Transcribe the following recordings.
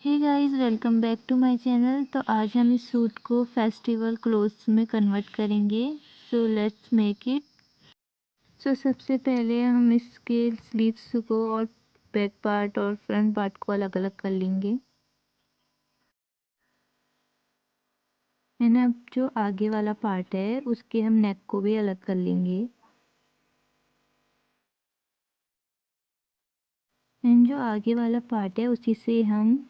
Hey guys, welcome back to my channel. तो आज हम इस सूट को फेस्टिवल क्लोथ्स में कन्वर्ट करेंगे। So let's make it. So सबसे पहले हम इसके स्लीव्स को और बैक पार्ट और फ्रंट पार्ट को अलग अलग कर लेंगे। एंड अब जो आगे वाला पार्ट है उसके हम नेक को भी अलग कर लेंगे। एंड जो आगे वाला पार्ट है उसी से हम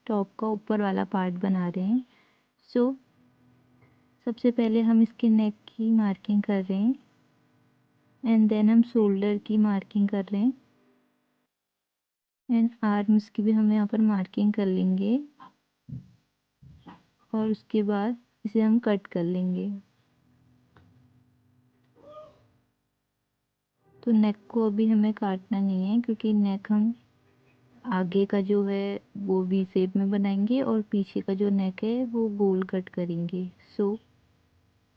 टॉप का ऊपर वाला पार्ट बना रहे हैं। सो सबसे पहले हम इसके नेक की मार्किंग कर रहे हैं एंड देन हम शोल्डर की मार्किंग कर रहे हैं एंड आर्म्स की भी हम यहाँ पर मार्किंग कर लेंगे और उसके बाद इसे हम कट कर लेंगे। तो नेक को अभी हमें काटना नहीं है क्योंकि नेक हम आगे का जो है वो वी शेप में बनाएंगे और पीछे का जो नेक है वो गोल कट करेंगे। सो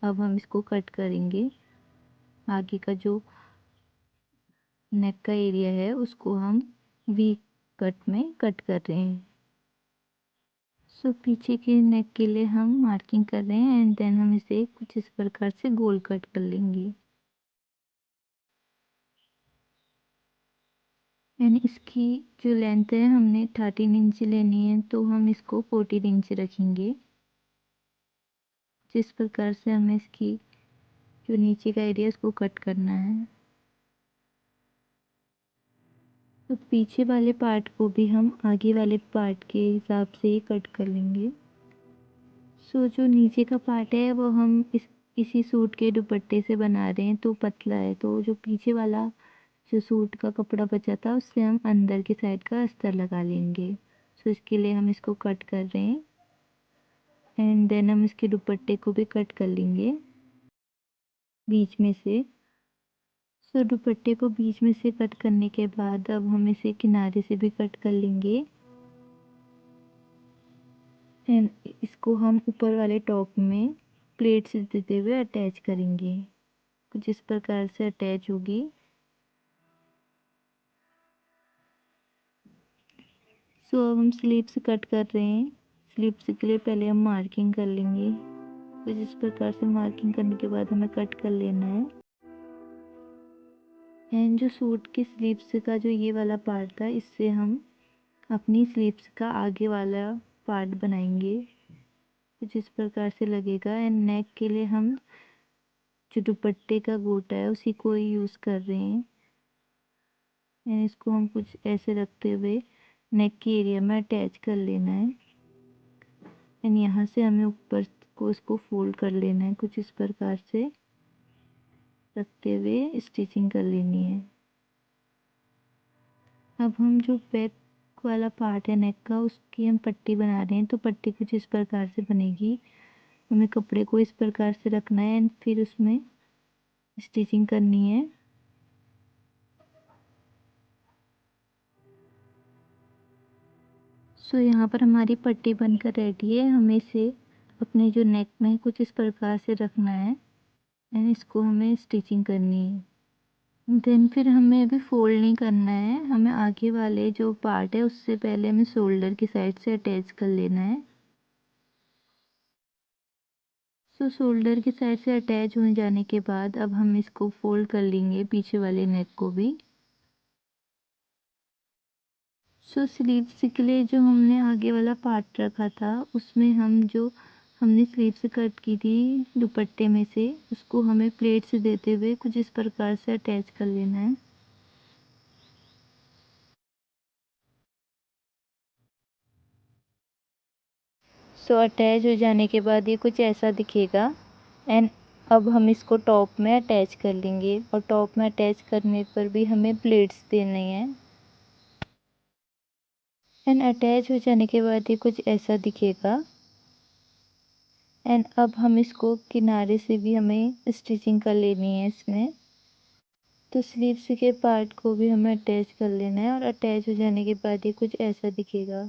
अब हम इसको कट करेंगे। आगे का जो नेक का एरिया है उसको हम वी कट में कट कर रहे हैं। सो पीछे के नेक के लिए हम मार्किंग कर रहे हैं एंड देन हम इसे कुछ इस प्रकार से गोल कट कर लेंगे। एंड इसकी जो लेंथ है हमने 13 इंच लेनी है, तो हम इसको 14 इंच रखेंगे। जिस प्रकार से हमें इसकी जो नीचे का एरिया उसको कट करना है। तो पीछे वाले पार्ट को भी हम आगे वाले पार्ट के हिसाब से ही कट कर लेंगे। सो जो नीचे का पार्ट है वो हम इसी सूट के दुपट्टे से बना रहे हैं, तो पतला है। तो जो पीछे वाला जो सूट का कपड़ा बचा था उससे हम अंदर की साइड का अस्तर लगा लेंगे। सो इसके लिए हम इसको कट कर रहे हैं एंड देन हम इसके दुपट्टे को भी कट कर लेंगे बीच में से। सो दुपट्टे को बीच में से कट करने के बाद अब हम इसे किनारे से भी कट कर लेंगे एंड इसको हम ऊपर वाले टॉप में प्लेट्स देते हुए अटैच करेंगे। कुछ इस प्रकार से अटैच होगी। सो अब हम स्लीव्स कट कर रहे हैं। स्लीव्स के लिए पहले हम मार्किंग कर लेंगे। कुछ इस प्रकार से मार्किंग करने के बाद हमें कट कर लेना है। एंड जो सूट की स्लीव्स का जो ये वाला पार्ट था इससे हम अपनी स्लीव्स का आगे वाला पार्ट बनाएंगे। कुछ इस प्रकार से लगेगा। एंड नेक के लिए हम जो दुपट्टे का गोटा है उसी को ही यूज़ कर रहे हैं एंड इसको हम कुछ ऐसे रखते हुए नेक के एरिया में अटैच कर लेना है एंड यहाँ से हमें ऊपर को इसको फोल्ड कर लेना है। कुछ इस प्रकार से रखते हुए स्टिचिंग कर लेनी है। अब हम जो बैक वाला पार्ट है नेक का उसकी हम पट्टी बना रहे हैं। तो पट्टी कुछ इस प्रकार से बनेगी। हमें कपड़े को इस प्रकार से रखना है एंड फिर उसमें स्टिचिंग करनी है। सो यहाँ पर हमारी पट्टी बनकर रेडी है। हमें इसे अपने जो नेक में कुछ इस प्रकार से रखना है एंड इसको हमें स्टिचिंग करनी है। देन फिर हमें अभी फोल्ड नहीं करना है। हमें आगे वाले जो पार्ट है उससे पहले हमें शोल्डर की साइड से अटैच कर लेना है। सो शोल्डर की साइड से अटैच हो जाने के बाद अब हम इसको फोल्ड कर लेंगे पीछे वाले नेक को भी। सो स्लीव्स के लिए जो हमने आगे वाला पार्ट रखा था उसमें हम जो हमने स्लीव्स कट की थी दुपट्टे में से उसको हमें प्लेट से देते हुए कुछ इस प्रकार से अटैच कर लेना है। सो अटैच हो जाने के बाद ये कुछ ऐसा दिखेगा एंड अब हम इसको टॉप में अटैच कर लेंगे और टॉप में अटैच करने पर भी हमें प्लेट्स देने हैं एंड अटैच हो जाने के बाद ये कुछ ऐसा दिखेगा एंड अब हम इसको किनारे से भी हमें स्टिचिंग कर लेनी है इसमें। तो स्लीव्स के पार्ट को भी हमें अटैच कर लेना है और अटैच हो जाने के बाद ये कुछ ऐसा दिखेगा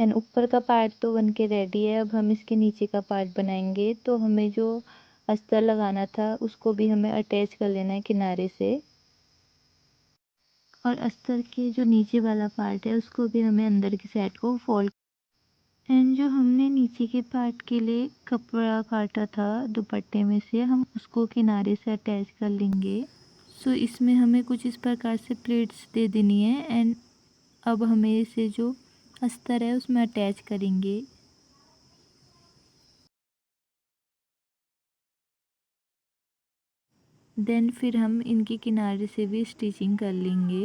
एंड ऊपर का पार्ट तो बन के रेडी है। अब हम इसके नीचे का पार्ट बनाएंगे। तो हमें जो अस्तर लगाना था उसको भी हमें अटैच कर लेना है किनारे से। और अस्तर के जो नीचे वाला पार्ट है उसको भी हमें अंदर की साइड को फोल्ड। एंड जो हमने नीचे के पार्ट के लिए कपड़ा काटा था दुपट्टे में से, हम उसको किनारे से अटैच कर लेंगे। सो इसमें हमें कुछ इस प्रकार से प्लेट्स दे देनी है एंड अब हमें इसे जो अस्तर है उसमें अटैच करेंगे। देन फिर हम इनके किनारे से भी स्टिचिंग कर लेंगे।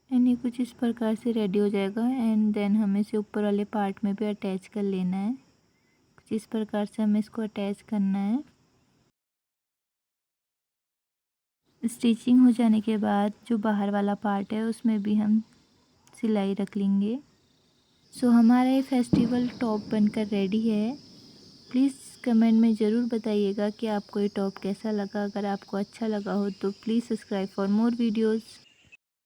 एंड ये कुछ इस प्रकार से रेडी हो जाएगा एंड देन हमें इसे ऊपर वाले पार्ट में भी अटैच कर लेना है। कुछ इस प्रकार से हमें इसको अटैच करना है। स्टिचिंग हो जाने के बाद जो बाहर वाला पार्ट है उसमें भी हम सिलाई रख लेंगे। सो हमारा ये फेस्टिवल टॉप बनकर रेडी है। प्लीज़ कमेंट में ज़रूर बताइएगा कि आपको ये टॉप कैसा लगा। अगर आपको अच्छा लगा हो तो please subscribe for more videos.